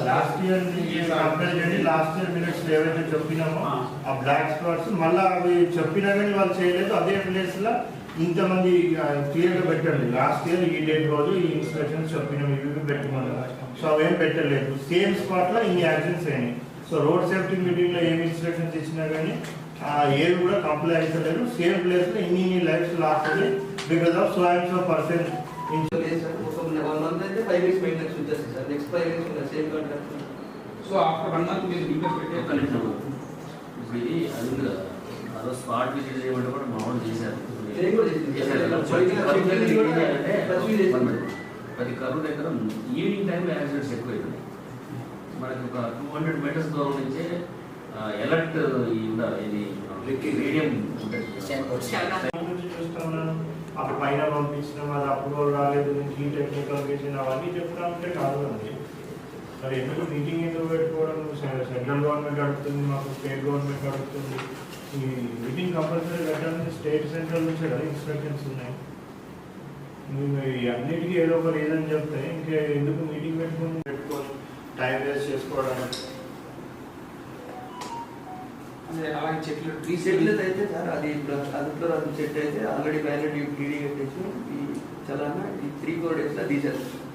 Last year compare చేయండి. Last year minutes ఏవైతే చెప్పినామో ఆ బ్లాక్ స్పాట్స్ మళ్ళీ అవి చెప్పినా కానీ వాళ్ళు చేయలేదు. అదే ప్లేస్ లో ఇంతమంది క్లియర్ గా పెట్టండి. లాస్ట్ ఇయర్ ఈ డేట్ రోజు ఈ ఇన్స్ట్రక్షన్స్ చెప్పినాం, ఇవి పెట్టుకున్నాం. సో అవేం పెట్టలేదు. సేమ్ స్పాట్ లో ఇన్ని యాక్షన్స్ అయినాయి. సో రోడ్ సేఫ్టీ మీటింగ్ లో ఏమి ఇన్స్ట్రక్షన్స్ ఇచ్చినా కానీ ఏవి కూడా కంప్లై అవుతలేదు. సేమ్ ప్లేస్ లో ఇన్ని లైఫ్స్ లాస్ట్ అయ్యి because of so and so person. So after 1 month మీరు రిక్వెస్ట్ పెట్టే ఇది అది ఉంది కదా, అదో స్పాట్ విజిట్ చేయమంటే కూడా మామూలు చేశారు. ప్రతి కరువు దగ్గర ఈవినింగ్ టైంలో యాక్సిడెంట్స్ ఎక్కువ అవుతుంది. మనకి ఒక 200 meters దూరం నుంచే ఎలర్ట్ ఇది రేడియం అప్పుడు పైన పంపించినాం, అది అప్రూవల్ రాలేదు, ఈ టెక్నికల్ రీజన్ అవన్నీ చెప్తా ఉంటే కాదు అండి. మరి ఎందుకు మీటింగ్ ఎందుకు పెట్టుకోవడం? సెంట్రల్ గవర్నమెంట్ అడుగుతుంది, మాకు స్టేట్ గవర్నమెంట్ అడుగుతుంది. ఈ మీటింగ్ కంపల్సరీ పెట్టాలని స్టేట్ సెంట్రల్ నుంచి కదా ఇన్స్ట్రక్షన్స్ ఉన్నాయి. మేము అన్నిటికీ ఏదో ఒక రీజన్ చెప్తే ఇంకా ఎందుకు మీటింగ్ పెట్టుకొని టైం వేస్ట్ చేసుకోవడానికి. అలాగే చెట్లు చెట్లు అయితే సార్ అది అదుపులో చెట్టు అయితే ఆల్రెడీ వ్యాలిడ్ డీడీ కట్టేసి ఈ చలానా ఈ 3-4 days లో తీసేస్తారు.